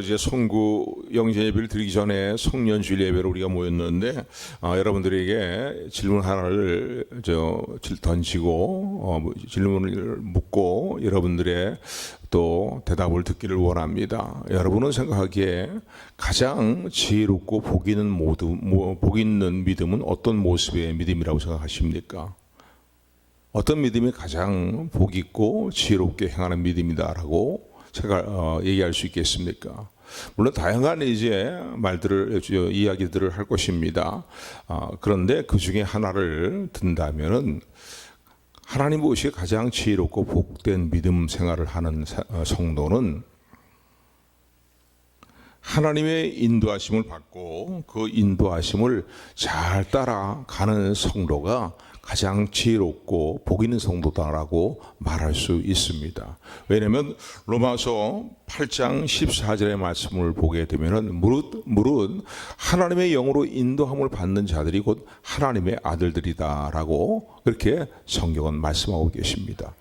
이제 송구 영전 예배를 드리기 전에 송년주일 예배로 우리가 모였는데 여러분들에게 질문 하나를 던지고 질문을 묻고 여러분들의 또 대답을 듣기를 원합니다. 여러분은 생각하기에 가장 지혜롭고 복 있는 믿음은 어떤 모습의 믿음이라고 생각하십니까? 어떤 믿음이 가장 복 있고 지혜롭게 행하는 믿음이다라고 얘기할 수 있겠습니까? 물론 다양한 이야기들을 할 것입니다. 그런데 그 중에 하나를 든다면은 하나님 보시기에 가장 지혜롭고 복된 믿음 생활을 하는 성도는 하나님의 인도하심을 받고 그 인도하심을 잘 따라가는 성도가 가장 지혜롭고 복 있는 성도다라고 말할 수 있습니다. 왜냐하면 로마서 8장 14절의 말씀을 보게 되면은 무릇 하나님의 영으로 인도함을 받는 자들이 곧 하나님의 아들들이다라고 그렇게 성경은 말씀하고 계십니다.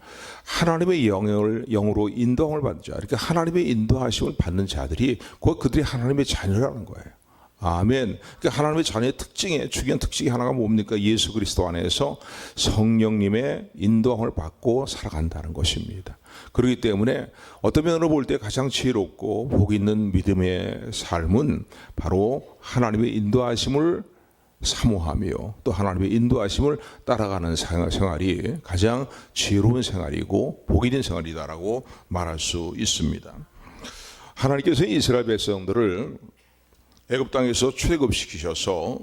하나님의 영으로 인도함을 받는 자, 그러니까 하나님의 인도하심을 받는 자들이 곧 그들이 하나님의 자녀라는 거예요. 아멘. 그러니까 하나님의 자녀의 중요한 특징이 하나가 뭡니까? 예수 그리스도 안에서 성령님의 인도함을 받고 살아간다는 것입니다. 그렇기 때문에 어떤 면으로 볼 때 가장 지혜롭고 복 있는 믿음의 삶은 바로 하나님의 인도하심을 사모하며 또 하나님의 인도하심을 따라가는 생활이 가장 지혜로운 생활이고 복 있는 생활이다라고 말할 수 있습니다. 하나님께서 이스라엘 백성들을 애굽 땅에서 출애굽시키셔서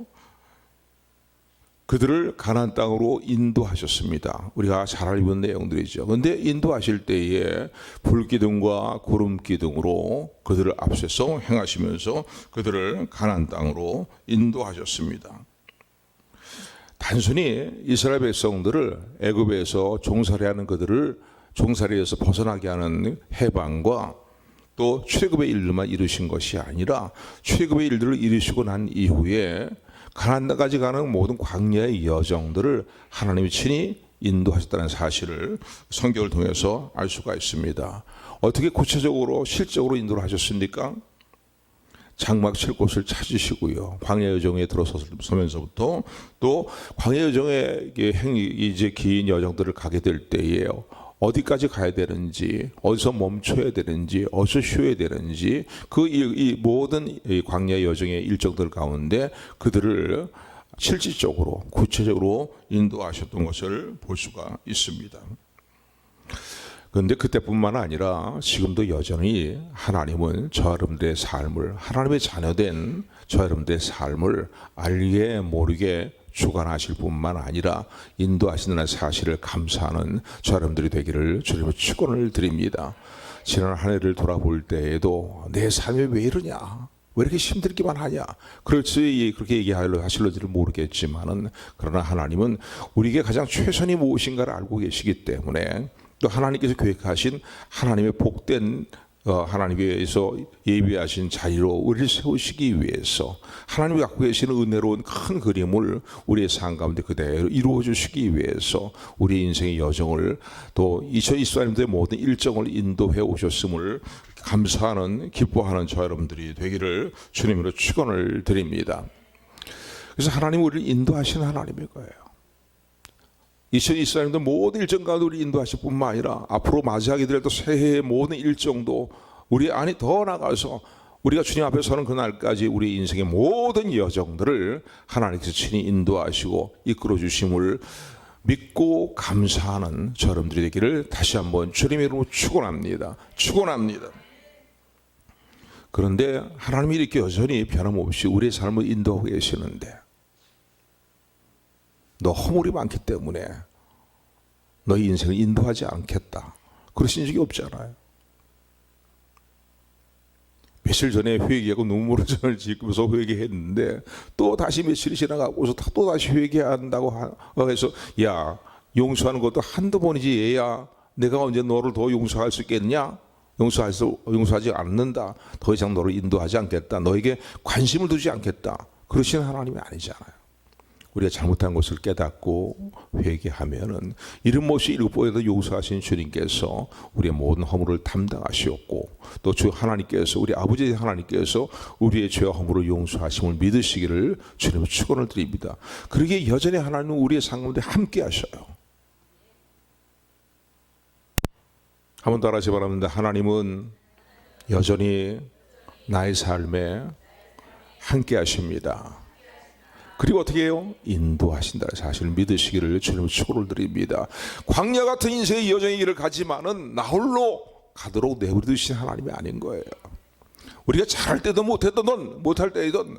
그들을 가나안 땅으로 인도하셨습니다. 우리가 잘 알고 있는 내용들이죠. 그런데 인도하실 때에 불기둥과 구름기둥으로 그들을 앞서서 행하시면서 그들을 가나안 땅으로 인도하셨습니다. 단순히 이스라엘 백성들을 애굽에서 종살이하는 그들을 종살이에서 벗어나게 하는 해방과 또 출애굽의 일들만 이루신 것이 아니라 출애굽의 일들을 이루시고 난 이후에 가나안 땅까지 가는 모든 광야의 여정들을 하나님이 친히 인도하셨다는 사실을 성경을 통해서 알 수가 있습니다. 어떻게 구체적으로 실적으로 인도를 하셨습니까? 장막 칠 곳을 찾으시고요. 광야 여정에 들어서면서부터 또 광야 여정의 이제 긴 여정들을 가게 될 때에요. 어디까지 가야 되는지, 어디서 멈춰야 되는지, 어디서 쉬어야 되는지 이 모든 광야 여정의 일정들 가운데 그들을 실질적으로 구체적으로 인도하셨던 것을 볼 수가 있습니다. 그런데 그때뿐만 아니라 지금도 여전히 하나님은 저 여러분들의 삶을, 하나님의 자녀된 저 여러분들의 삶을 알게 모르게 주관하실 뿐만 아니라 인도하시는 사실을 감사하는 저 여러분들이 되기를 주님의 축원을 드립니다. 지난 한 해를 돌아볼 때에도 내 삶이 왜 이러냐, 왜 이렇게 힘들기만 하냐, 그렇게 얘기하실지를 모르겠지만은 그러나 하나님은 우리에게 가장 최선이 무엇인가를 알고 계시기 때문에 또 하나님께서 계획하신 하나님의 복된 하나님께서 예비하신 자리로 우리를 세우시기 위해서 하나님이 갖고 계시는 은혜로운 큰 그림을 우리의 삶 가운데 그대로 이루어 주시기 위해서 우리 인생의 여정을 또 2024년도의 모든 일정을 인도해 오셨음을 감사하는 기뻐하는 저 여러분들이 되기를 주님으로 축원을 드립니다. 그래서 하나님은 우리를 인도하시는 하나님일 거예요. 2024년도 모든 일정 가운데 우리 인도하실 뿐만 아니라 앞으로 맞이하게 될 또 새해의 모든 일정도 우리 안에 더 나가서 우리가 주님 앞에 서는 그날까지 우리 인생의 모든 여정들을 하나님께서 친히 인도하시고 이끌어 주심을 믿고 감사하는 저 여러분들이 되기를 다시 한번 주님의 이름으로 축원합니다. 그런데 하나님이 이렇게 여전히 변함없이 우리의 삶을 인도하고 계시는데 너 허물이 많기 때문에 너희 인생을 인도하지 않겠다, 그러신 적이 없잖아요. 며칠 전에 회개하고 눈물을 짓고서 회개했는데 또 다시 며칠이 지나가고서 또 다시 회개한다고 해서 야, 용서하는 것도 한두 번이지 얘야 내가 언제 너를 더 용서할 수 있겠냐? 용서하지 않는다. 더 이상 너를 인도하지 않겠다. 너에게 관심을 두지 않겠다. 그러시는 하나님이 아니잖아요. 우리가 잘못한 것을 깨닫고 회개하면은 이름 없이 일곱 번에도 용서하신 주님께서 우리의 모든 허물을 담당하시었고, 또 주 하나님께서, 우리 아버지 하나님께서 우리의 죄와 허물을 용서하심을 믿으시기를 주님을 축원을 드립니다. 그러기에 여전히 하나님은 우리의 삶 가운데 함께 하셔요. 한번 따라하시 바랍니다. 하나님은 여전히 나의 삶에 함께 하십니다. 그리고 어떻게 해요? 인도하신다는 사실을 믿으시기를 주님을 축원을 드립니다. 광야 같은 인생의 여정의 길을 가지만은 나홀로 가도록 내버려두신 하나님이 아닌 거예요. 우리가 잘할 때도 못했던 못할 때이든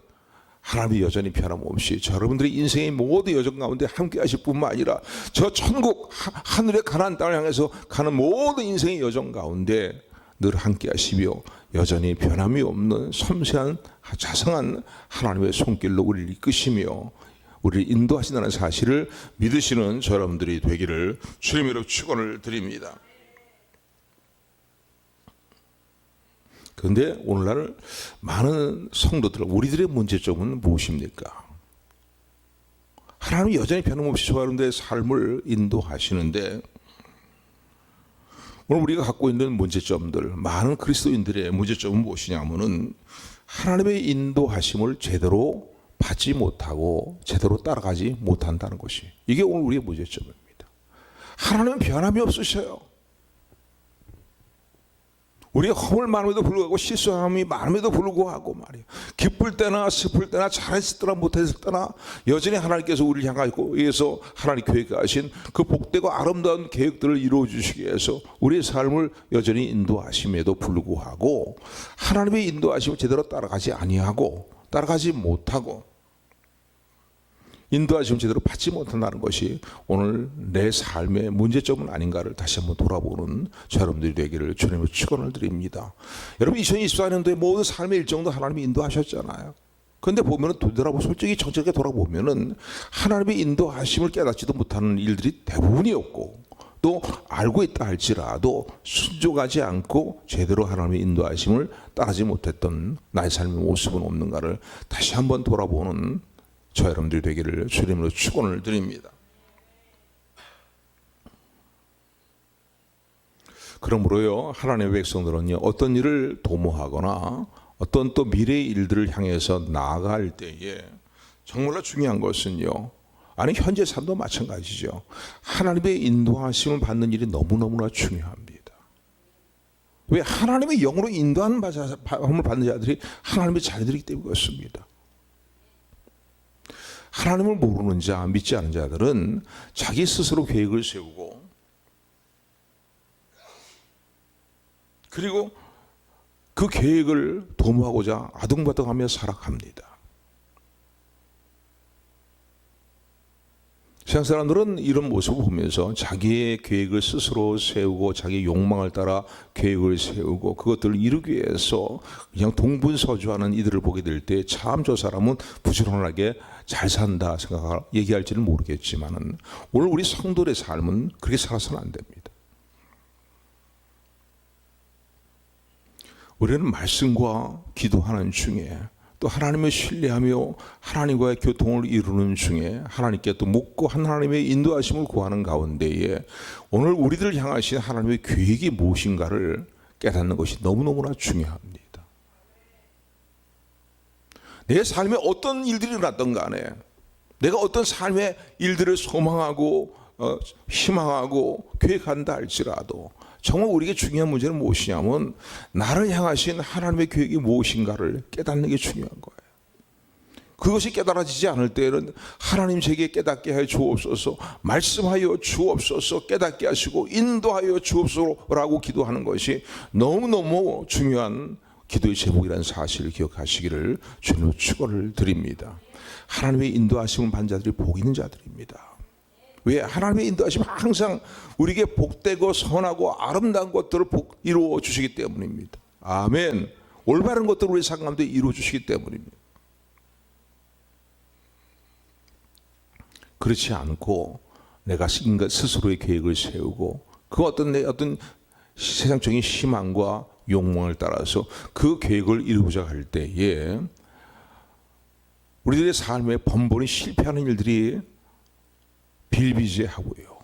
하나님이 여전히 변함없이 여러분들의 인생의 모든 여정 가운데 함께 하실 뿐만 아니라 저 천국 하늘의 가나안 땅을 향해서 가는 모든 인생의 여정 가운데 늘 함께 하시며 여전히 변함이 없는 섬세한 자상한 하나님의 손길로 우리를 이끄시며 우리를 인도하신다는 사실을 믿으시는 저 여러분들이 되기를 주님으로 축원을 드립니다. 그런데 오늘날 많은 성도들, 우리들의 문제점은 무엇입니까? 하나님이 여전히 변함없이 저 여러분들의 삶을 인도하시는데 오늘 우리가 갖고 있는 문제점들, 많은 그리스도인들의 문제점은 무엇이냐면은 하나님의 인도하심을 제대로 받지 못하고 제대로 따라가지 못한다는 것이, 이게 오늘 우리의 문제점입니다. 하나님은 변함이 없으셔요. 우리가 허물 많음에도 불구하고 실수함이 많음에도 불구하고 말이에요. 기쁠 때나 슬플 때나 잘했을 때나 못했을 때나 여전히 하나님께서 우리를 향하고 위해서 하나님 계획하신 그 복되고 아름다운 계획들을 이루어 주시기 위해서 우리의 삶을 여전히 인도하심에도 불구하고 하나님의 인도하심을 제대로 따라가지 아니하고 따라가지 못하고 인도하심을 제대로 받지 못한다는 것이 오늘 내 삶의 문제점은 아닌가를 다시 한번 돌아보는 저 여러분들이 되기를 주님의 축원을 드립니다. 여러분 2024년도에 모든 삶의 일정도 하나님이 인도하셨잖아요. 그런데 보면은 되돌아보면 솔직히 정직하게 돌아보면은 하나님의 인도하심을 깨닫지도 못하는 일들이 대부분이었고 또 알고 있다 할지라도 순종하지 않고 제대로 하나님의 인도하심을 따르지 못했던 나의 삶의 모습은 없는가를 다시 한번 돌아보는 저 여러분들이 되기를 주님으로 축원을 드립니다. 그러므로요, 하나님의 백성들은요, 어떤 일을 도모하거나 어떤 또 미래의 일들을 향해서 나아갈 때에 정말로 중요한 것은요, 아니 현재 삶도 마찬가지죠. 하나님의 인도하심을 받는 일이 너무너무나 중요합니다. 왜? 하나님의 영으로 인도하는 바람을 받는 자들이 하나님의 자녀들이기 때문에 그렇습니다. 하나님을 모르는 자, 믿지 않은 자들은 자기 스스로 계획을 세우고 그리고 그 계획을 도모하고자 아둥바둥하며 살아갑니다. 세상 사람들은 이런 모습을 보면서 자기의 계획을 스스로 세우고 자기의 욕망을 따라 계획을 세우고 그것들을 이루기 위해서 그냥 동분서주하는 이들을 보게 될 때 참 저 사람은 부지런하게 잘 산다 얘기할지는 모르겠지만 오늘 우리 성도의 삶은 그렇게 살아서는 안 됩니다. 우리는 말씀과 기도하는 중에 또 하나님을 신뢰하며 하나님과의 교통을 이루는 중에 하나님께 또 묻고 하나님의 인도하심을 구하는 가운데에 오늘 우리들을 향하신 하나님의 계획이 무엇인가를 깨닫는 것이 너무너무나 중요합니다. 내 삶에 어떤 일들이 일어났던 간에 내가 어떤 삶의 일들을 소망하고 희망하고 계획한다 할지라도 정말 우리에게 중요한 문제는 무엇이냐면 나를 향하신 하나님의 계획이 무엇인가를 깨닫는 게 중요한 거예요. 그것이 깨달아지지 않을 때에는 하나님 제게 깨닫게 하여 주옵소서, 말씀하여 주옵소서, 깨닫게 하시고 인도하여 주옵소서라고 기도하는 것이 너무너무 중요한 기도의 제목이라는 사실을 기억하시기를 주님으로 축원을 드립니다. 하나님의 인도하심을 받은 자들이 복 있는 자들입니다. 왜? 하나님의 인도하심은 항상 우리에게 복되고 선하고 아름다운 것들을 이루어 주시기 때문입니다. 아멘. 올바른 것들을 우리 삶 가운데 이루어 주시기 때문입니다. 그렇지 않고 내가 스스로의 계획을 세우고 그 어떤 세상적인 희망과 욕망을 따라서 그 계획을 이루고자 할 때에 우리들의 삶에 번번이 실패하는 일들이 비일비재하고요.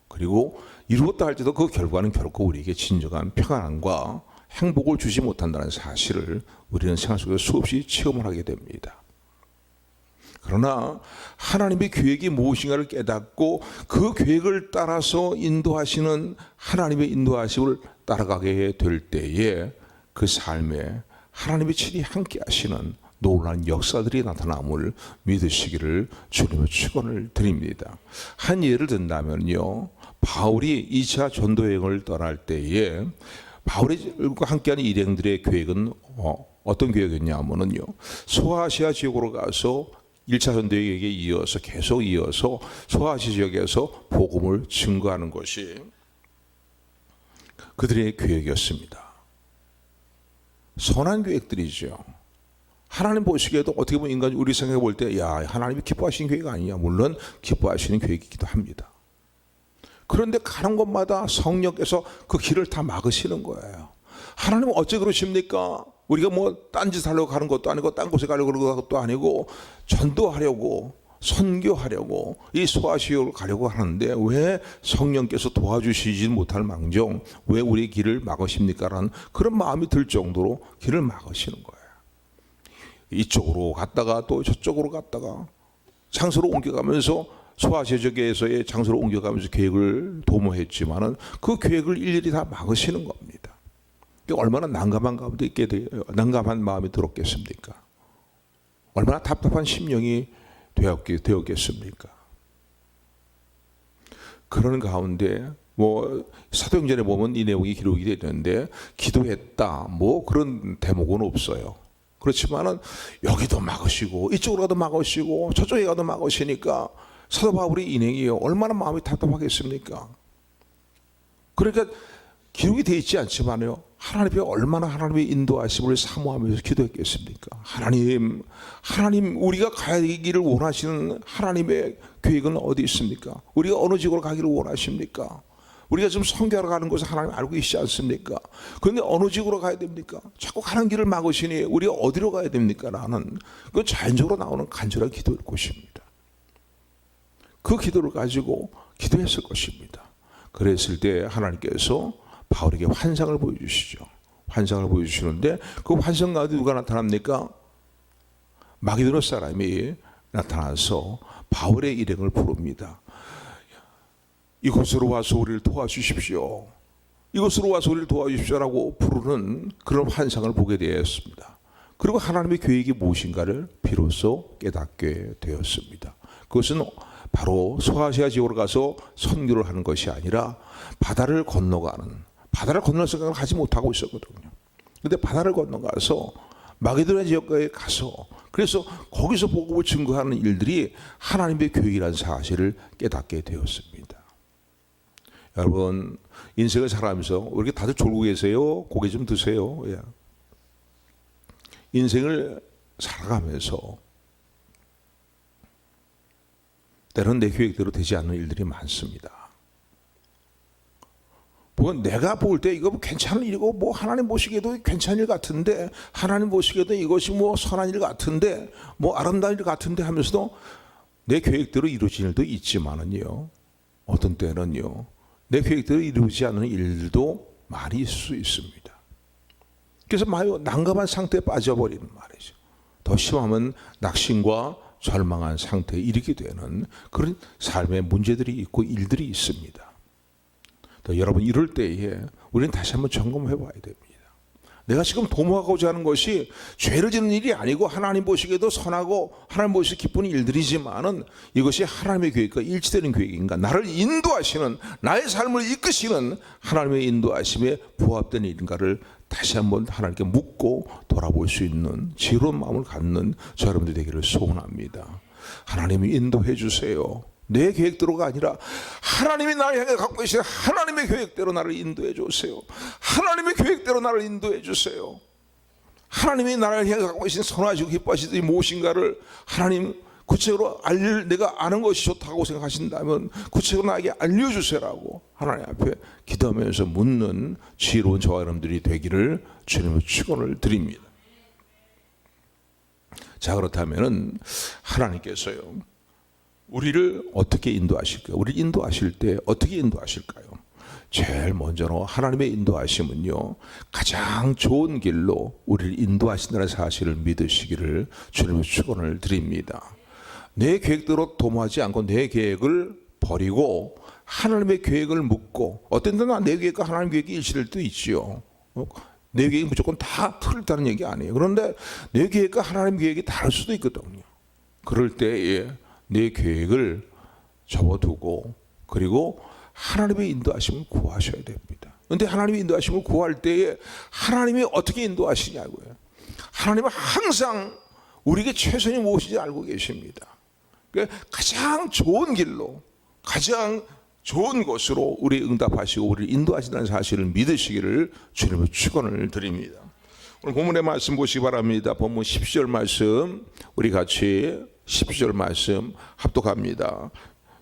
그리고 이루었다 할지라도 그 결과는 결코 우리에게 진정한 평안함과 행복을 주지 못한다는 사실을 우리는 생활 속에서 수없이 체험을 하게 됩니다. 그러나 하나님의 계획이 무엇인가를 깨닫고 그 계획을 따라서 인도하시는 하나님의 인도하심을 따라가게 될 때에 그 삶에 하나님의 친히 함께 하시는 놀라운 역사들이 나타남을 믿으시기를 주님의 축원을 드립니다. 한 예를 든다면요, 바울이 2차 전도 여행을 떠날 때에 바울과 함께하는 일행들의 계획은 어떤 계획이었냐면요, 소아시아 지역으로 가서 1차 전도 여행에 이어서 계속 이어서 소아시아 지역에서 복음을 증거하는 것이 그들의 계획이었습니다. 선한 계획들이죠. 하나님 보시기에도 어떻게 보면 인간 우리 생각해 볼 때 야, 하나님이 기뻐하시는 계획 아니냐. 물론 기뻐하시는 계획이기도 합니다. 그런데 가는 곳마다 성령께서 그 길을 다 막으시는 거예요. 하나님은 어째 그러십니까? 우리가 뭐 딴짓 하려고 가는 것도 아니고 딴 곳에 가려고 그러는 것도 아니고 전도하려고 선교하려고 이 소아시아로 가려고 하는데 왜 성령께서 도와주시지 못할 망정 왜 우리 길을 막으십니까? 라는 그런 마음이 들 정도로 길을 막으시는 거예요. 이쪽으로 갔다가 또 저쪽으로 갔다가 장소로 옮겨가면서 소아시아 지역에서의 장소로 옮겨가면서 계획을 도모했지만은 그 계획을 일일이 다 막으시는 겁니다. 얼마나 난감한 가운데 있게 돼요. 난감한 마음이 들었겠습니까? 얼마나 답답한 심령이 되었겠습니까? 그런 가운데 뭐 사도행전에 보면 이 내용이 기록이 되는데 기도했다 뭐 그런 대목은 없어요. 그렇지만은 여기도 막으시고 이쪽으로 가도 막으시고 저쪽에 가도 막으시니까 사도 바울의 인행이 얼마나 마음이 답답하겠습니까? 그러니까 기록이 되어 있지 않지만요, 하나님이 얼마나 하나님의 인도하심을 사모하면서 기도했겠습니까? 하나님 우리가 가기를 원하시는 하나님의 계획은 어디 있습니까? 우리가 어느 지역으로 가기를 원하십니까? 우리가 지금 선교하러 가는 것을 하나님 알고 계시지 않습니까? 그런데 어느 지역으로 가야 됩니까? 자꾸 가는 길을 막으시니 우리가 어디로 가야 됩니까? 라는 그건 자연적으로 나오는 간절한 기도일 것입니다. 그 기도를 가지고 기도했을 것입니다. 그랬을 때 하나님께서 바울에게 환상을 보여주시죠. 환상을 보여주시는데 그 환상 가운데 누가 나타납니까? 마게도냐 사람이 나타나서 바울의 일행을 부릅니다. 이곳으로 와서 우리를 도와주십시오. 이곳으로 와서 우리를 도와주십시오라고 부르는 그런 환상을 보게 되었습니다. 그리고 하나님의 계획이 무엇인가를 비로소 깨닫게 되었습니다. 그것은 바로 소아시아 지역으로 가서 선교를 하는 것이 아니라 바다를 건너가는, 바다를 건널 생각을 하지 못하고 있었거든요. 그런데 바다를 건너가서 마게도냐 지역에 가서 그래서 거기서 복음을 증거하는 일들이 하나님의 계획이라는 사실을 깨닫게 되었습니다. 여러분, 인생을 살아가면서 왜 이렇게 다들 졸고 계세요? 고개 좀 드세요. 예. 인생을 살아가면서 때로는 내 계획대로 되지 않는 일들이 많습니다. 뭐 내가 볼 때 이거 괜찮은 일이고 뭐 하나님 보시기에도 괜찮은 일 같은데 하나님 보시기에도 이것이 뭐 선한 일 같은데 뭐 아름다운 일 같은데 하면서도 내 계획대로 이루어진 일도 있지만은요, 어떤 때는요 내 계획대로 이루어지지 않는 일들도 많이 있을 수 있습니다. 그래서 난감한 상태에 빠져버리는 말이죠. 더 심하면 낙심과 절망한 상태에 이르게 되는 그런 삶의 문제들이 있고 일들이 있습니다. 여러분, 이럴 때에 우리는 다시 한번 점검해 봐야 됩니다. 내가 지금 도모하고자 하는 것이 죄를 짓는 일이 아니고 하나님 보시기에도 선하고 하나님 보시기에 기쁜 일들이지만은 이것이 하나님의 계획과 일치되는 계획인가, 나를 인도하시는, 나의 삶을 이끄시는 하나님의 인도하심에 부합된 일인가를 다시 한번 하나님께 묻고 돌아볼 수 있는 지혜로운 마음을 갖는 저 여러분들 되기를 소원합니다. 하나님이 인도해 주세요. 내 계획대로가 아니라 하나님이 나를 향해 갖고 계신 하나님의 계획대로 나를 인도해 주세요. 하나님의 계획대로 나를 인도해 주세요. 하나님이 나를 향해 갖고 계신 선하시고 기뻐하시듯이 무엇인가를 하나님 구체적으로 내가 아는 것이 좋다고 생각하신다면 구체적으로 나에게 알려주세요라고 하나님 앞에 기도하면서 묻는 지혜로운 저와 여러분들이 되기를 주님의 축원을 드립니다. 자, 그렇다면은 하나님께서요, 우리를 어떻게 인도하실까요? 우리를 인도하실 때 어떻게 인도하실까요? 제일 먼저로 하나님의 인도하심은요, 가장 좋은 길로 우리를 인도하신다는 사실을 믿으시기를 주님의 축원을 드립니다. 내 계획대로 도모하지 않고 내 계획을 버리고 하나님의 계획을 묻고, 어떤 때는 내 계획과 하나님 계획이 일치될 때도 있지요. 내 계획이 무조건 다 틀렸다는 얘기 아니에요. 그런데 내 계획과 하나님 계획이 다를 수도 있거든요. 그럴 때에 내 계획을 접어두고 그리고 하나님의 인도하심을 구하셔야 됩니다. 그런데 하나님의 인도하심을 구할 때에 하나님이 어떻게 인도하시냐고요. 하나님은 항상 우리에게 최선이 무엇인지 알고 계십니다. 그러니까 가장 좋은 길로, 가장 좋은 곳으로 우리 응답하시고 우리를 인도하신다는 사실을 믿으시기를 주님의 축원을 드립니다. 오늘 본문의 말씀 보시기 바랍니다. 본문 10절 말씀, 우리 같이 10절 말씀 합독합니다.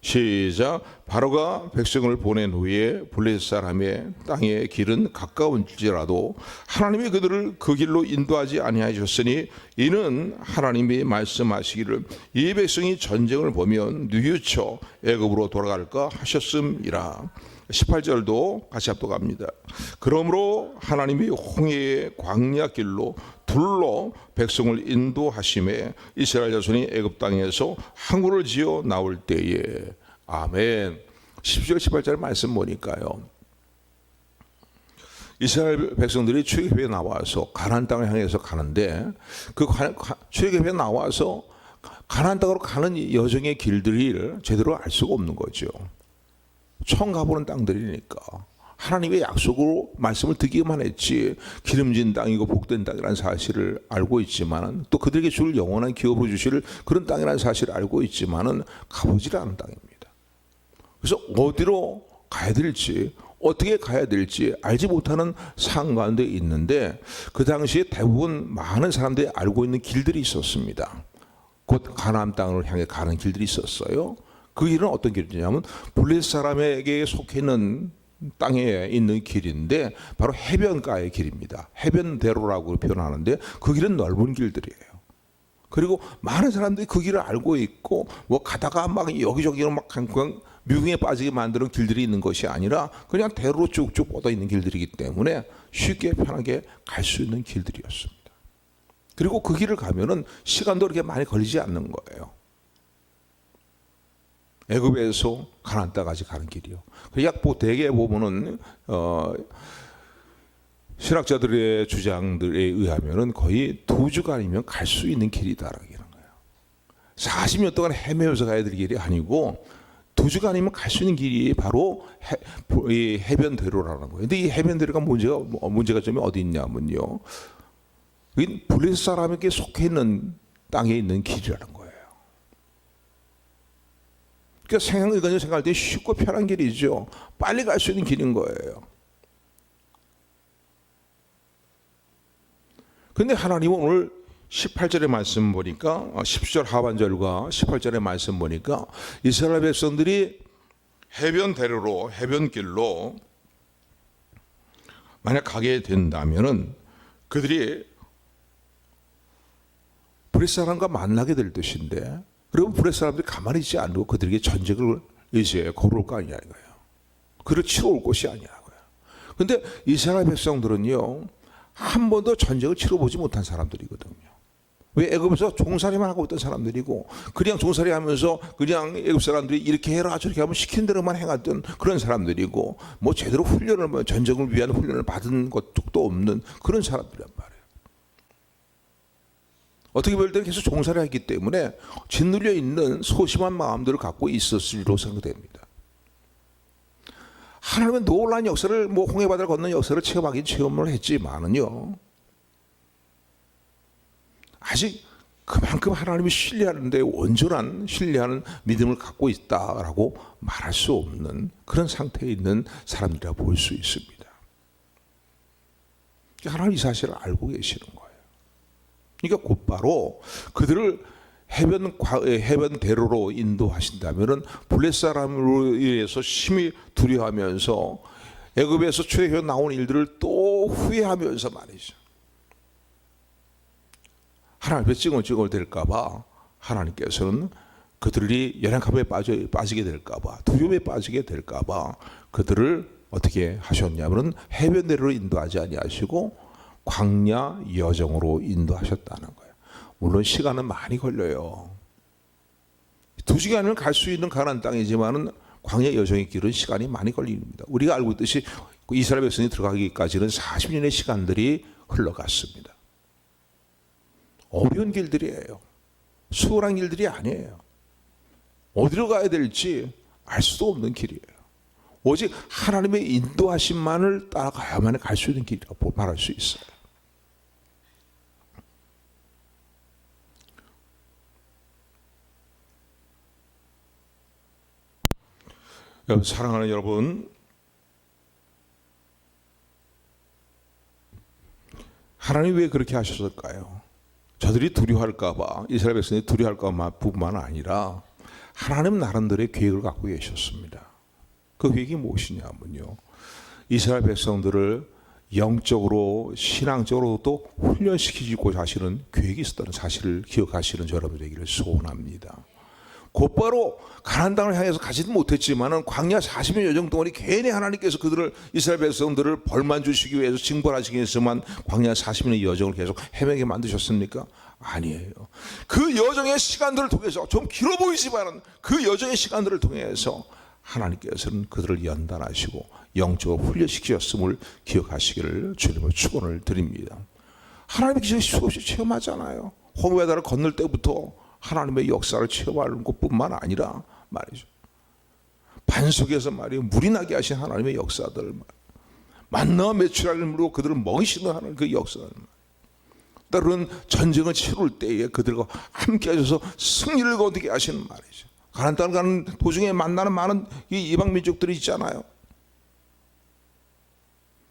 시작. 바로가 백성을 보낸 후에 블레셋 사람의 땅의 길은 가까운지라도 하나님이 그들을 그 길로 인도하지 아니하셨으니 이는 하나님이 말씀하시기를 이 백성이 전쟁을 보면 뉘우쳐 애굽으로 돌아갈까 하셨음이라. 18절도 같이 합독합니다. 그러므로 하나님이 홍해의 광야길로 둘로 백성을 인도하심에 이스라엘 자손이 애굽 땅에서 항구를 지어 나올 때에. 아멘. 10절 18절 말씀 보니까요, 이스라엘 백성들이 출애굽에 나와서 가나안 땅을 향해서 가는데 그 출애굽에 나와서 가나안 땅으로 가는 여정의 길들을 제대로 알 수가 없는 거죠. 처음 가보는 땅들이니까 하나님의 약속으로 말씀을 듣기만 했지 기름진 땅이고 복된 땅이라는 사실을 알고 있지만, 또 그들에게 줄 영원한 기업으로 주실 그런 땅이라는 사실을 알고 있지만은 가보질 않은 땅입니다. 그래서 어디로 가야 될지, 어떻게 가야 될지 알지 못하는 상황 가운데 있는데, 그 당시에 대부분 많은 사람들이 알고 있는 길들이 있었습니다. 곧 가나안 땅을 향해 가는 길들이 있었어요. 그 길은 어떤 길이냐면 블레셋 사람에게 속해 있는 땅에 있는 길인데 바로 해변가의 길입니다. 해변대로라고 표현하는데 그 길은 넓은 길들이에요. 그리고 많은 사람들이 그 길을 알고 있고, 뭐 가다가 막 여기저기로 막 그냥 뮤빙에 빠지게 만드는 길들이 있는 것이 아니라 그냥 대로로 쭉쭉 뻗어 있는 길들이기 때문에 쉽게 편하게 갈 수 있는 길들이었습니다. 그리고 그 길을 가면은 시간도 그렇게 많이 걸리지 않는 거예요. 애굽에서 가나안 땅까지 가는 길이요. 약 대개 보면은 신학자들의 주장들에 의하면은 거의 2주간이면 갈 수 있는 길이다라는 거예요. 40년 동안 헤매면서 가야 될 길이 아니고 2주간이면 갈 수 있는 길이 바로 이 해변대로라는 거예요. 근데 이 해변대로가 문제가 좀 어디 있냐면요, 블레셋 사람에게 속해 있는 땅에 있는 길이라는 거예요. 그러니까 생각할 때 쉽고 편한 길이죠. 빨리 갈 수 있는 길인 거예요. 그런데 하나님은 오늘 18절의 말씀 보니까, 10절 하반절과 18절의 말씀 보니까 이스라엘 백성들이 해변대로로, 해변길로 만약 가게 된다면은 그들이 블레셋 사람과 만나게 될 뜻인데, 그리고 블레셋 사람들이 가만히 있지 않고 그들에게 전쟁을 이제 걸어올 거 아니냐는 거예요. 그를 치러 올 것이 아니라고요. 그런데 이스라엘 백성들은요, 한 번도 전쟁을 치러보지 못한 사람들이거든요. 왜? 애굽에서 종살이만 하고 있던 사람들이고, 그냥 종살이 하면서 그냥 애굽 사람들이 이렇게 해라 저렇게 하면 시킨 대로만 행하던 그런 사람들이고, 뭐 제대로 훈련을, 전쟁을 위한 훈련을 받은 것도 없는 그런 사람들이란 말이에요. 어떻게 볼 때는 계속 종살이 했기 때문에 짓눌려 있는 소심한 마음들을 갖고 있었으리로 생각됩니다. 하나님은 놀라운 역사를, 뭐 홍해바다를 건넌 역사를 체험을 했지만은요, 아직 그만큼 하나님이 신뢰하는데 온전한 신뢰하는 믿음을 갖고 있다라고 말할 수 없는 그런 상태에 있는 사람들이라 볼 수 있습니다. 하나님 이 사실을 알고 계시는 거예요. 그러니까 곧바로 그들을 해변대로로 인도하신다면은 블레셋 사람으로 인해서 심히 두려워하면서 애굽에서 출애굽해 나온 일들을 또 후회하면서 말이죠. 하나님 앞에 찡얼찡얼 될까봐 하나님께서는 그들이 연약함에 빠지게 될까봐, 두려움에 빠지게 될까봐 그들을 어떻게 하셨냐면 해변대로로 인도하지 아니하시고 광야 여정으로 인도하셨다는 거예요. 물론 시간은 많이 걸려요. 2시간을 갈 수 있는 가나안 땅이지만은 광야 여정의 길은 시간이 많이 걸립니다. 우리가 알고 있듯이 이스라엘 백성이 들어가기까지는 40년의 시간들이 흘러갔습니다. 어려운 길들이에요. 수월한 길들이 아니에요. 어디로 가야 될지 알 수도 없는 길이에요. 오직 하나님의 인도하심만을 따라가야만 갈 수 있는 길이라고 말할 수 있어요. 여러분, 사랑하는 여러분, 하나님이 왜 그렇게 하셨을까요? 저들이 두려워할까봐, 이스라엘 백성이 두려워할까 뿐만 아니라 하나님 나름대로의 계획을 갖고 계셨습니다. 그 계획이 무엇이냐면요, 이스라엘 백성들을 영적으로 신앙적으로도 훈련시키고자 하시는 계획이 있었다는 사실을 기억하시는 여러분에게를 소원합니다. 곧바로 가나안 땅을 향해서 가지는 못했지만은 광야 40년 여정 동안이 괜히 하나님께서 그들을, 이스라엘 백성들을 벌만 주시기 위해서, 징벌하시기 위해서만 광야 40년의 여정을 계속 헤매게 만드셨습니까? 아니에요. 그 여정의 시간들을 통해서, 좀 길어 보이지만은 그 여정의 시간들을 통해서 하나님께서는 그들을 연단하시고 영적으로 훈련시키셨음을 기억하시기를 주님의 축원을 드립니다. 하나님의 기적을 수없이 체험하잖아요. 호메바다를 건널 때부터 하나님의 역사를 체험하는 것뿐만 아니라 말이죠, 반석에서 말이에요, 물이 나게 하신 하나님의 역사들, 만나와 메추라기로 그들을 먹이시는 하나님 그 역사들, 때로는 전쟁을 치룰 때에 그들과 함께 하셔서 승리를 거두게 하시는 말이죠. 가나안 땅을 가는 도중에 만나는 많은 이 이방 민족들이 있잖아요.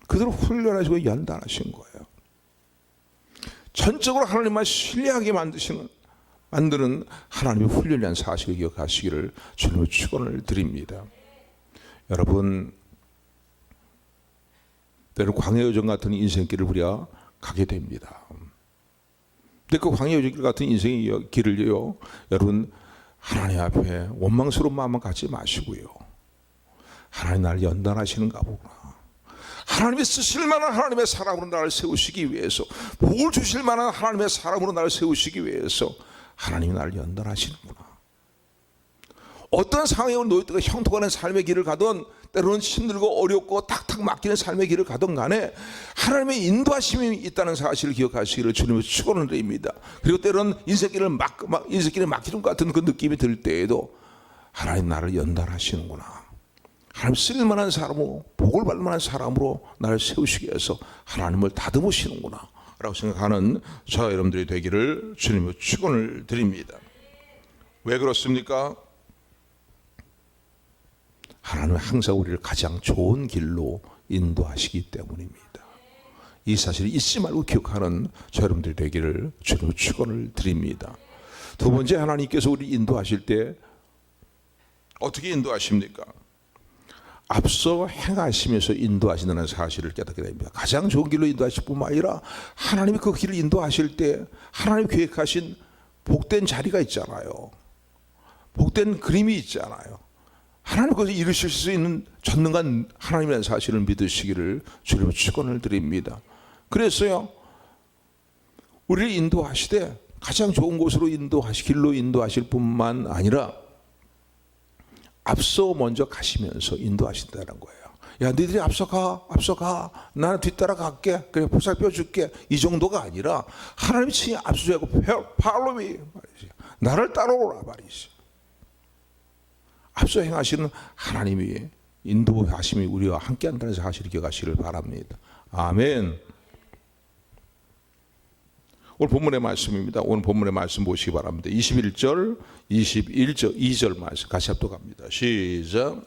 그들을 훈련하시고 연단하신 거예요. 전적으로 하나님만 신뢰하게 만드는 하나님의 훈련이라는 사실을 기억하시기를 주님의 축원을 드립니다. 여러분, 때로는 광야 여정 같은 인생길을 우리가 가게 됩니다. 근데 그 광야 여정 같은 인생의 길을요, 여러분, 하나님 앞에 원망스러운 마음만 갖지 마시고요, 하나님 나를 연단하시는가 보구나, 하나님이 쓰실 만한 하나님의 사람으로 나를 세우시기 위해서, 복을 주실 만한 하나님의 사람으로 나를 세우시기 위해서 하나님이 나를 연단하시는구나. 어떤 상황에 놓였다가 형통하는 삶의 길을 가든, 때로는 힘들고 어렵고 탁탁 막히는 삶의 길을 가든 간에 하나님의 인도하심이 있다는 사실을 기억하시기를 주님의 축원을 드립니다. 그리고 때로는 인생길을 막히는 것 같은 그 느낌이 들 때에도 하나님 나를 연단하시는구나, 하나님 쓸만한 사람으로, 복을 받을 만한 사람으로 나를 세우시기 위해서 하나님을 다듬으시는구나 라고 생각하는 저 여러분들이 되기를 주님의 축원을 드립니다. 왜 그렇습니까? 하나님은 항상 우리를 가장 좋은 길로 인도하시기 때문입니다. 이 사실을 잊지 말고 기억하는 저 여러분들이 되기를 주님의 축원을 드립니다. 두 번째, 하나님께서 우리 인도하실 때 어떻게 인도하십니까? 앞서 행하시면서 인도하신다는 사실을 깨닫게 됩니다. 가장 좋은 길로 인도하실 뿐만 아니라 하나님이 그 길을 인도하실 때 하나님이 계획하신 복된 자리가 있잖아요. 복된 그림이 있잖아요. 하나님 그것을 이루실 수 있는 전능한 하나님이라는 사실을 믿으시기를 주님의 축원을 드립니다. 그래서요, 우리를 인도하시되 가장 좋은 곳으로 길로 인도하실 뿐만 아니라 앞서 먼저 가시면서 인도하신다는 거예요. 야, 너희들이 앞서 가. 나는 뒤따라 갈게. 그래, 보살펴 줄게. 이 정도가 아니라 하나님이 친히 앞서자고 follow me 말이지. 나를 따라오라 말이지. 앞서 행하시는 하나님이 인도하심이 우리와 함께 한다는 사실을 기억하시기를 바랍니다. 아멘. 오늘 본문의 말씀입니다. 오늘 본문의 말씀 보시기 바랍니다. 21절, 2절 말씀 같이 합독합니다. 시작.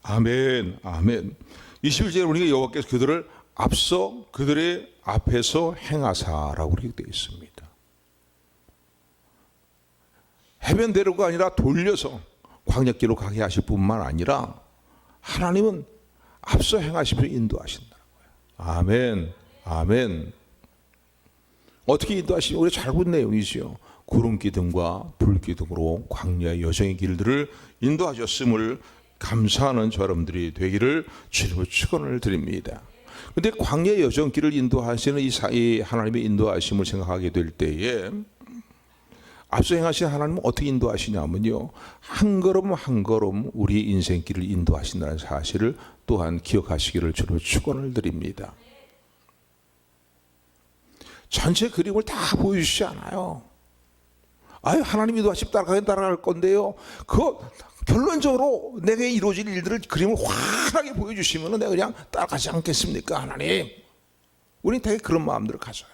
아멘, 아멘. 21절에 보니까 여호와께서 그들을 앞서 그들의 앞에서 행하사라고 이렇게 되어 있습니다. 해변대로가 아니라 돌려서 광야길로 가게 하실 뿐만 아니라 하나님은 앞서 행하시면서 인도하신다는 거예요. 아멘, 아멘. 어떻게 인도하시냐? 우리 잘 본 내용이지요. 구름 기둥과 불 기둥으로 광야의 여정의 길들을 인도하셨음을 감사하는 저 여러분들이 되기를 주님으로 축원을 드립니다. 그런데 광야의 여정길을 인도하시는 이 하나님의 인도하심을 생각하게 될 때에 앞서 행하신 하나님은 어떻게 인도하시냐면요, 한 걸음 한 걸음 우리의 인생길을 인도하신다는 사실을 또한 기억하시기를 주님으로 축원을 드립니다. 전체 그림을 다 보여주시지 않아요. 하나님이 인도하시면 따라갈 건데요, 그거 결론적으로 내게 이루어질 일들을 그림을 환하게 보여주시면 내가 그냥 따라가지 않겠습니까? 하나님, 우리는 되게 그런 마음들을 가져요.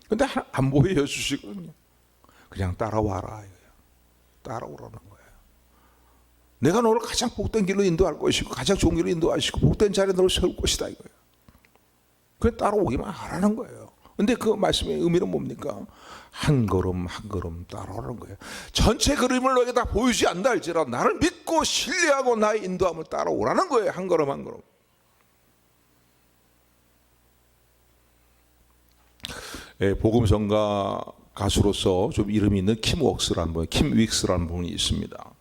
근데 안 보여주시거든요. 그냥 따라와라, 따라오라는 거예요. 내가 너를 가장 복된 길로 인도할 것이고 가장 좋은 길로 인도하시고 복된 자리에 너를 세울 것이다, 이거예요. 그래, 따라오기만 하라는 거예요. 근데 그 말씀의 의미는 뭡니까? 한 걸음 한 걸음 따라오라는 거예요. 전체 그림을 너에게 다 보이지 않다 할지라도 나를 믿고 신뢰하고 나의 인도함을 따라오라는 거예요. 한 걸음 한 걸음. 복음성가 가수로서 좀 이름이 있는 킴 윅스라는 분이 있습니다.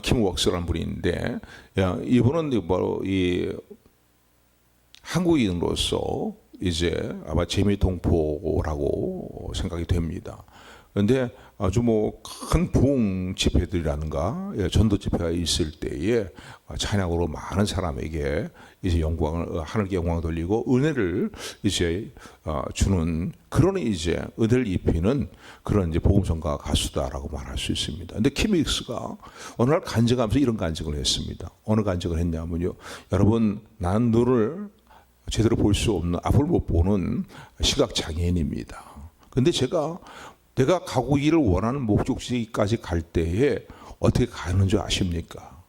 킴 웍스라는 분이 있는데, 이분은 바로 이 한국인으로서 이제 아마 재미동포라고 생각이 됩니다. 그런데 아주 큰 부흥 집회들이라든가 전도 집회가 있을 때에 찬양으로 많은 사람에게 이제 하늘께 영광을 돌리고 은혜를 이제 주는 그런 이제 은혜를 입히는 그런 이제 복음성가 가수다라고 말할 수 있습니다. 근데 킴 윅스가 어느 날 간증하면서 이런 간증을 했습니다. 어느 간증을 했냐면요, 여러분, 난 눈을 제대로 볼 수 없는, 앞을 못 보는 시각 장애인입니다. 근데 내가 가기를 원하는 목적지까지 갈 때에 어떻게 가는 줄 아십니까?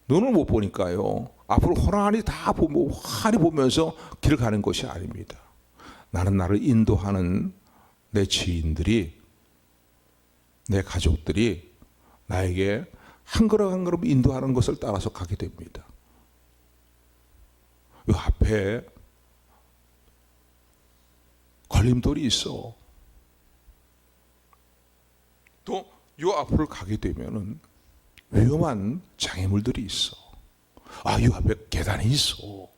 눈을 못 보니까요, 앞으로 환히 보면서 길을 가는 것이 아닙니다. 나는 나를 인도하는 내 지인들이, 내 가족들이 나에게 한 걸음 한 걸음 인도하는 것을 따라서 가게 됩니다. 이 앞에 걸림돌이 있어. 또 이 앞을 가게 되면은 위험한 장애물들이 있어. 이 앞에 계단이 있어.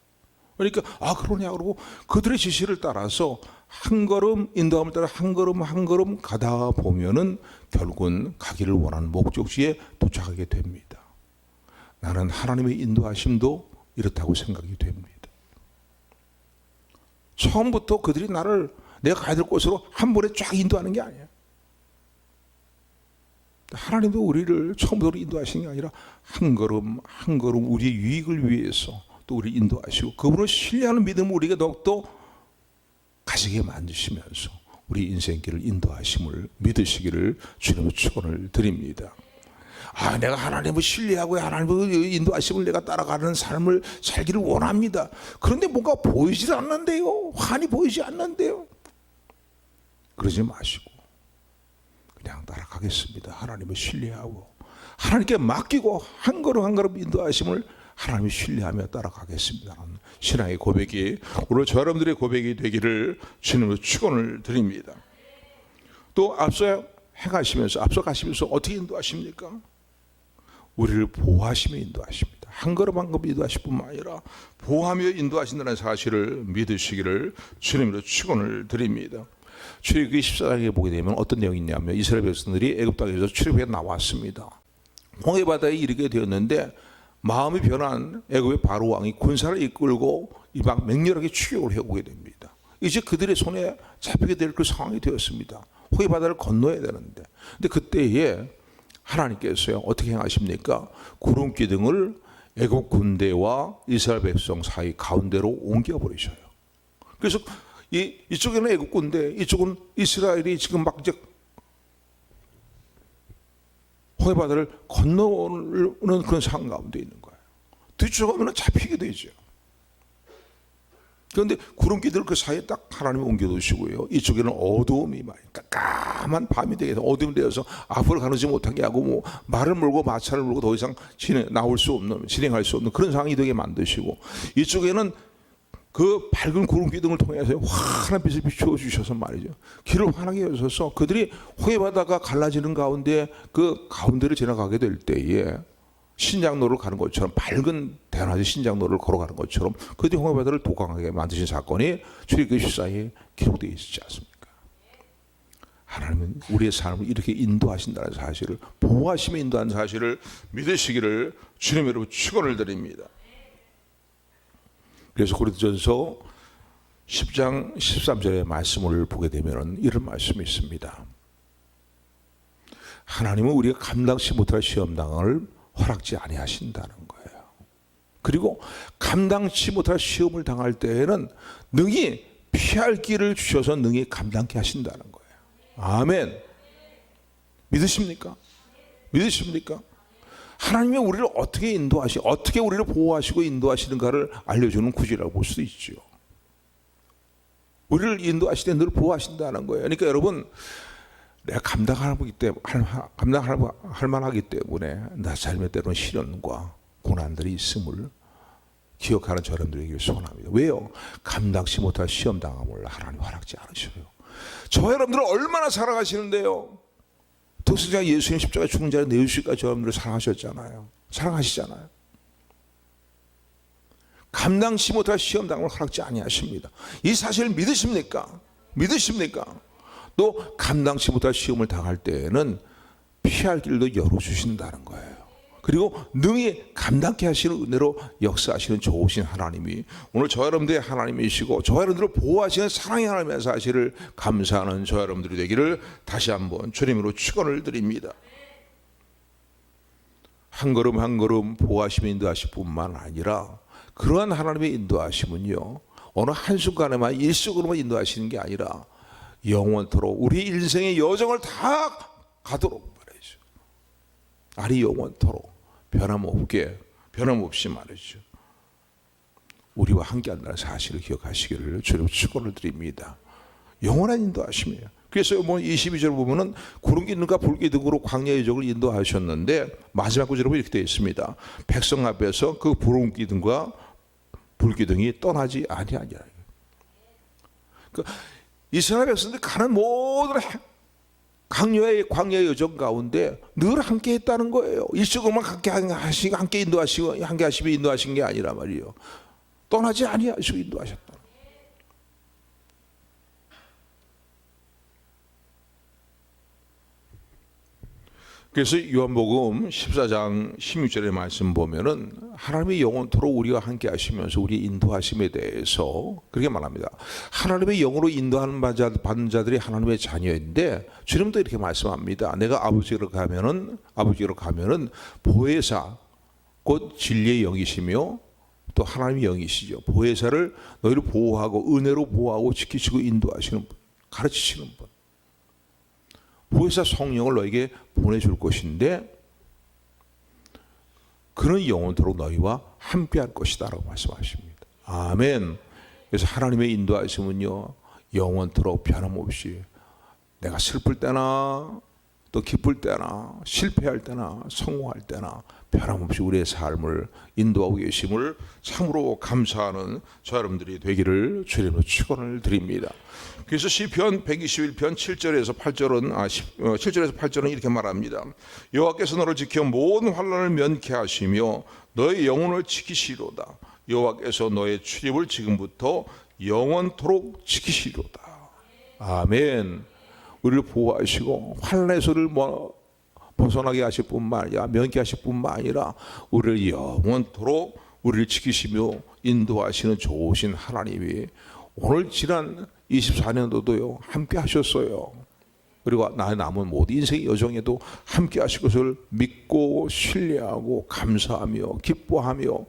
그러니까 그러냐 그러고 그들의 지시를 따라서 한 걸음 인도함을 따라 한 걸음 한 걸음 가다 보면은 결국은 가기를 원하는 목적지에 도착하게 됩니다. 나는 하나님의 인도하심도 이렇다고 생각이 됩니다. 처음부터 그들이 내가 가야 될 곳으로 한 번에 쫙 인도하는 게 아니에요. 하나님도 우리를 처음부터 인도하시는 게 아니라 한 걸음 한 걸음 우리의 유익을 위해서 또 우리 인도하시고 그분을 신뢰하는 믿음을 우리가 더욱더 가지게 만드시면서 우리 인생길을 인도하심을 믿으시기를 주님의 축원을 드립니다. 내가 하나님을 신뢰하고 하나님의 인도하심을 내가 따라가는 삶을 살기를 원합니다. 그런데 뭔가 보이질 않는데요. 환히 보이지 않는데요. 그러지 마시고 그냥 따라가겠습니다. 하나님을 신뢰하고 하나님께 맡기고 한 걸음 한 걸음 인도하심을 하나님을 신뢰하며 따라가겠습니다. 신앙의 고백이 오늘 저 여러분들의 고백이 되기를 주님으로 축원을 드립니다. 또 앞서 가시면서 어떻게 인도하십니까? 우리를 보호하시며 인도하십니다. 한 걸음 한 걸음 인도하실 뿐만 아니라 보호하며 인도하신다는 사실을 믿으시기를 주님으로 축원을 드립니다. 출애굽기 14장에 보게 되면 어떤 내용이 있냐면 이스라엘 백성들이 애굽 땅에서 출애굽에 나왔습니다. 홍해 바다에 이르게 되었는데 마음이 변한 애굽의 바로 왕이 군사를 이끌고 막 맹렬하게 추격을 해오게 됩니다. 이제 그들의 손에 잡히게 될 그 상황이 되었습니다. 홍해 바다를 건너야 되는데, 근데 그때에 하나님께서요 어떻게 행하십니까? 구름 기둥을 애굽 군대와 이스라엘 백성 사이 가운데로 옮겨버리셔요. 그래서 이쪽에는 애굽 군대, 이쪽은 이스라엘이 지금 막 이제 홍해 바다를 건너오는 그런 상황 가운데 있는 거예요. 뒤쪽으로 가면 잡히게 되죠. 그런데 구름기들 그 사이에 딱 하나님이 옮겨두시고요. 이쪽에는 어두움이 많이 깜깜한 밤이 되어서 어둠이 되어서 앞으로 가지 못하게 하고 뭐 말을 몰고 마차를 몰고 더 이상 나올 수 없는 진행할 수 없는 그런 상황이 되게 만드시고 이쪽에는 그 밝은 구름기둥을 통해서 환한 빛을 비추어 주셔서 말이죠. 길을 환하게 여셔서 그들이 홍해바다가 갈라지는 가운데 그 가운데를 지나가게 될 때에 신장로를 가는 것처럼 밝은 대낮의 신장로를 걸어가는 것처럼 그들이 홍해바다를 도강하게 만드신 사건이 출애굽기 14에 기록되어 있지 않습니까? 하나님은 우리의 삶을 이렇게 인도하신다는 사실을 보호하시며 인도하는 사실을 믿으시기를 주님 여러분 축원을 드립니다. 그래서 고린도전서 10장 13절의 말씀을 보게 되면 이런 말씀이 있습니다. 하나님은 우리가 감당치 못할 시험당을 허락지 아니하신다는 거예요. 그리고 감당치 못할 시험을 당할 때에는 능히 피할 길을 주셔서 능히 감당케 하신다는 거예요. 아멘. 믿으십니까? 믿으십니까? 하나님이 우리를 어떻게 어떻게 우리를 보호하시고 인도하시는가를 알려주는 구절이라고 볼 수 있죠. 우리를 인도하실 때 늘 보호하신다는 거예요. 그러니까 여러분, 내가 감당할 만하기 때문에 나 삶에 때로는 시련과 고난들이 있음을 기억하는 저 여러분들에게 소원합니다. 왜요? 감당치 못할 시험당함을 하나님 허락지 않으셔요. 저 여러분들을 얼마나 사랑하시는데요. 독생자 예수님 십자가 죽은 자를 내주시기까지 여러분들을 사랑하셨잖아요. 사랑하시잖아요. 감당치 못할 시험당함을 허락지 아니하십니다. 이 사실을 믿으십니까? 믿으십니까? 또 감당치 못할 시험을 당할 때에는 피할 길도 열어주신다는 거예요. 그리고 능히 감당케 하시는 은혜로 역사하시는 좋으신 하나님이 오늘 저 여러분들의 하나님이시고 저 여러분들을 보호하시는 사랑의 하나님의 사실을 감사하는 저 여러분들이 되기를 다시 한번 주님으로 축원을 드립니다. 한 걸음 한 걸음 보호하시며 인도하실 뿐만 아니라 그러한 하나님의 인도하심은요 어느 한순간에만 일시적으로만 인도하시는 게 아니라 영원토록 우리 인생의 여정을 다 가도록 말이죠. 아니 영원토록 변함없이 말이죠. 우리와 함께한다는 사실을 기억하시기를 주님 축원을 드립니다. 영원한 인도하심이에요. 그래서 뭐 22절 보면은 구름기둥과 불기둥으로 광야의 여정을 인도하셨는데 마지막 구절에 보면 이렇게 되어 있습니다. 백성 앞에서 그 구름기둥과 불기둥이 떠나지 아니하니라. 그러니까 이스라엘 백성들이 가는 모든 광야의 여정 가운데 늘 함께 했다는 거예요. 일시적으로만 함께 인도하시고 함께 하시며 인도하신 게 아니라 말이에요. 떠나지 아니하시고 인도하셨다. 그래서 요한복음 14장 16절의 말씀 보면은 하나님의 영원토록 우리와 함께 하시면서 우리의 인도하심에 대해서 그렇게 말합니다. 하나님의 영으로 인도하는 받는 자들이 하나님의 자녀인데 주님도 이렇게 말씀합니다. 내가 아버지로 가면은 보혜사 곧 진리의 영이시며 또 하나님의 영이시죠. 보혜사를 너희를 보호하고 은혜로 보호하고 지키시고 인도하시는 분, 가르치시는 분. 보혜사 성령을 너에게 보내줄 것인데 그는 영원토록 너희와 함께할 것이다 라고 말씀하십니다. 아멘. 그래서 하나님의 인도하심은요 영원토록 변함없이 내가 슬플 때나 또 기쁠 때나 실패할 때나 성공할 때나 변함없이 우리의 삶을 인도하고 계심을 참으로 감사하는 저 여러분들이 되기를 주님으로 축원을 드립니다. 그래서 시편 121편 7절에서 8절은 이렇게 말합니다. 여호와께서 너를 지켜 모든 환난을 면케 하시며 너의 영혼을 지키시로다. 여호와께서 너의 출입을 지금부터 영원토록 지키시로다. 아멘. 우리를 보호하시고 환난의 소리를 벗어나게 하실 뿐만 아니라 면케 하실 뿐만 아니라 우리를 영원토록 우리를 지키시며 인도하시는 좋으신 하나님이 오늘 지난 24년도도요 함께 하셨어요. 그리고 나의 남은 모든 인생의 여정에도 함께 하실 것을 믿고 신뢰하고 감사하며 기뻐하며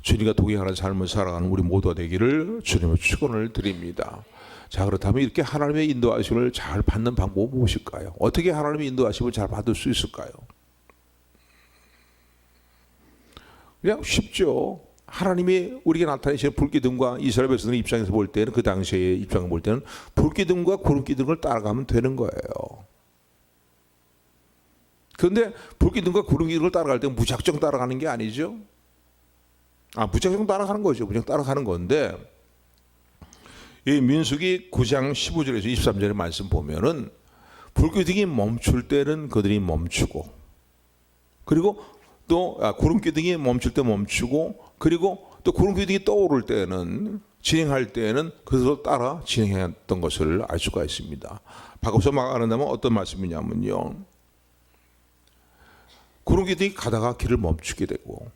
주님과 동행하는 삶을 살아가는 우리 모두가 되기를 주님의 축원을 드립니다. 자, 그렇다면 이렇게 하나님의 인도하심을 잘 받는 방법은 무엇일까요? 어떻게 하나님의 인도하심을 잘 받을 수 있을까요? 그냥 쉽죠. 하나님이 우리에게 나타내시는 불기둥과 이스라엘 백성의 입장에서 볼 때는, 그 당시의 입장을 볼 때는 불기둥과 구름기둥을 따라가면 되는 거예요. 그런데 불기둥과 구름기둥을 따라갈 때 무작정 따라가는 게 아니죠. 무작정 따라가는 거죠. 무작정 따라가는 건데, 이 민수기 9장 15절에서 23절의 말씀 보면은 불기둥이 멈출 때는 그들이 멈추고, 그리고 또 구름기둥이 멈출 때 멈추고, 그리고 또 구름기둥이 떠오를 때는, 진행할 때는 그들도 따라 진행했던 것을 알 수가 있습니다. 바꿔서 말한다면 어떤 말씀이냐면요, 구름기둥이 가다가 길을 멈추게 되고,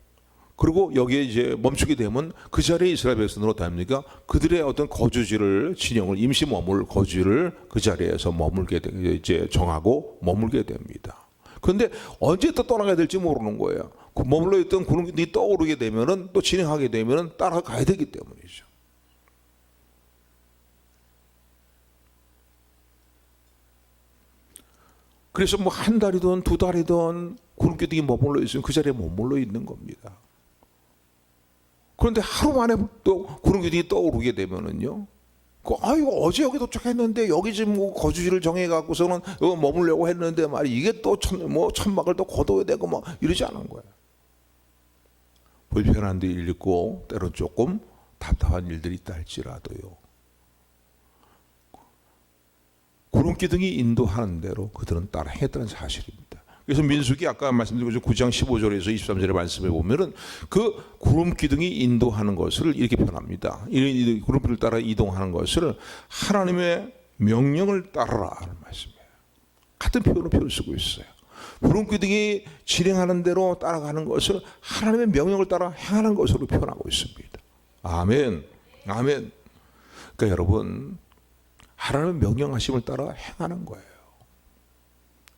그리고 여기에 이제 멈추게 되면 그 자리에 이스라엘 백성으로 답니까? 그들의 어떤 거주지를, 진영을, 임시 머물 거주를 그 자리에서 머물게 이제 정하고 머물게 됩니다. 그런데 언제 또 떠나가야 될지 모르는 거예요. 머물러 있던 구름이 떠오르게 되면은, 또 진행하게 되면은 따라가야 되기 때문이죠. 그래서 뭐 한 달이든 두 달이든 구름기둥이 머물러 있으면 그 자리에 머물러 있는 겁니다. 그런데 하루 만에 또 구름기둥이 떠오르게 되면은요, 어제 여기 도착했는데 여기 지금 뭐 거주지를 정해갖고서는 여기 머물려고 했는데 말이, 이게 또 천막을 또 걷어야 되고 뭐 이러지 않은 거예요. 불편한 일 있고 때로 조금 답답한 일들이 있다 할지라도요, 구름기둥이 인도하는 대로 그들은 따라 했다는 사실입니다. 그래서 민수기 아까 말씀드린 9장 15절에서 23절의 말씀에 보면은 그 구름기둥이 인도하는 것을 이렇게 표현합니다. 이 구름기둥을 따라 이동하는 것을 하나님의 명령을 따르라 하는 말씀이에요. 같은 표현을 쓰고 있어요. 구름기둥이 진행하는 대로 따라가는 것을 하나님의 명령을 따라 행하는 것으로 표현하고 있습니다. 아멘. 아멘. 그러니까 여러분, 하나님의 명령하심을 따라 행하는 거예요.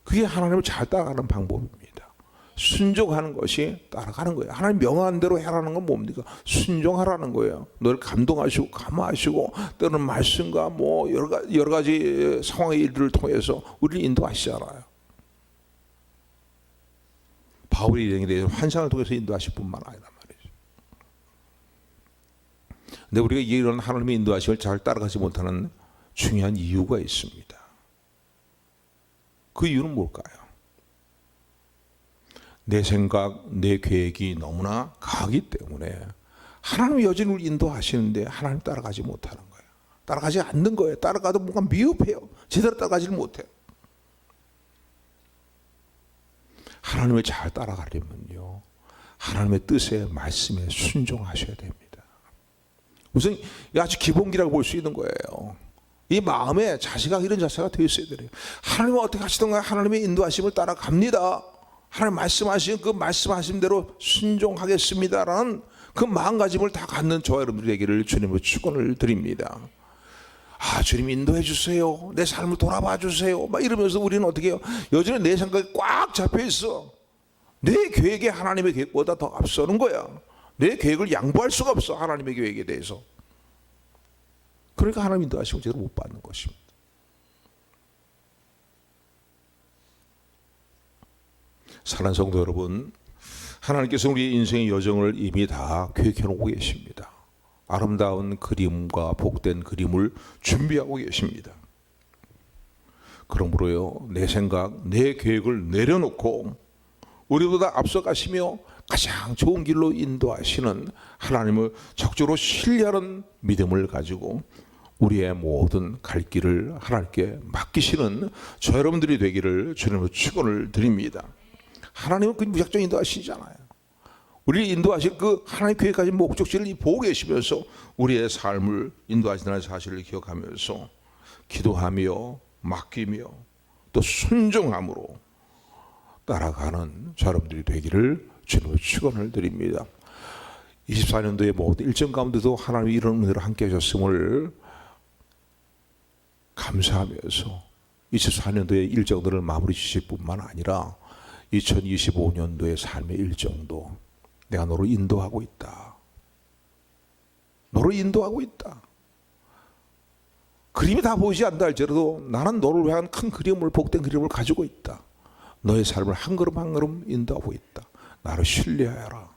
그게 하나님을 잘 따라가는 방법입니다. 순종하는 것이 따라가는 거예요. 하나님 명한 대로 해라는 건 뭡니까? 순종하라는 거예요. 너를 감동하시고 감화하시고, 때로는 말씀과 뭐 여러 가지 상황의 일들을 통해서 우리를 인도하시잖아요. 바울이 일행에 대해서 환상을 통해서 인도하실 뿐만 아니란 말이죠. 근데 우리가 이런 하나님의 인도하심을 잘 따라가지 못하는 중요한 이유가 있습니다. 그 이유는 뭘까요? 내 생각, 내 계획이 너무나 강하기 때문에 하나님의 여진을 인도하시는데 하나님 따라가지 못하는 거예요. 따라가지 않는 거예요. 따라가도 뭔가 미흡해요. 제대로 따라가지를 못해요. 하나님을 잘 따라가려면요, 하나님의 뜻에, 말씀에 순종하셔야 됩니다. 우선 아주 기본기라고 볼 수 있는 거예요. 이 마음에 자세가, 이런 자세가 되어 있어야 돼요. 하나님은 어떻게 하시던가 하나님의 인도하심을 따라갑니다. 하나님 말씀하신 그 말씀하신 대로 순종하겠습니다라는 그 마음가짐을 다 갖는 저와 여러분들이 되기를 주님으로 축원을 드립니다. 주님 인도해 주세요. 내 삶을 돌아봐 주세요. 막 이러면서 우리는 어떻게 해요? 여전히 내 생각이 꽉 잡혀 있어. 내 계획이 하나님의 계획보다 더 앞서는 거야. 내 계획을 양보할 수가 없어, 하나님의 계획에 대해서. 그러니까 하나님 인도하심을 제대로 못 받는 것입니다. 사랑하는 성도 여러분, 하나님께서 우리 인생의 여정을 이미 다 계획해 놓고 계십니다. 아름다운 그림과 복된 그림을 준비하고 계십니다. 그러므로요, 내 생각, 내 계획을 내려놓고 우리보다 앞서가시며 가장 좋은 길로 인도하시는 하나님을 적극적으로 신뢰하는 믿음을 가지고 우리의 모든 갈 길을 하나님께 맡기시는 저 여러분들이 되기를 주님으로 축원을 드립니다. 하나님은 그 무작정 인도하시잖아요. 우리를 인도하실 그 하나님 계획까지 목적지를 보고 계시면서 우리의 삶을 인도하시는 사실을 기억하면서 기도하며 맡기며 또 순종함으로 따라가는 저 여러분들이 되기를 주님으로 축원을 드립니다. 24년도의 모든 일정 가운데도 하나님이 이런 은혜로 함께 하셨음을 감사하면서 24년도의 일정들을 마무리 주실 뿐만 아니라 2025년도의 삶의 일정도 내가 너를 인도하고 있다. 너를 인도하고 있다. 그림이 다 보이지 않다 할지라도 나는 너를 위한 큰 그림을, 복된 그림을 가지고 있다. 너의 삶을 한 걸음 한 걸음 인도하고 있다. 나를 신뢰하여라.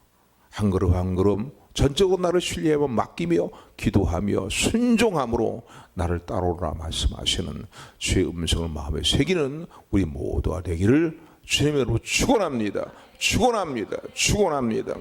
한 걸음 한 걸음 전적으로 나를 신뢰하며 맡기며 기도하며 순종함으로 나를 따라오라 말씀하시는 주의 음성을 마음에 새기는 우리 모두가 되기를 주님으로 축원합니다. 축원합니다. 축원합니다.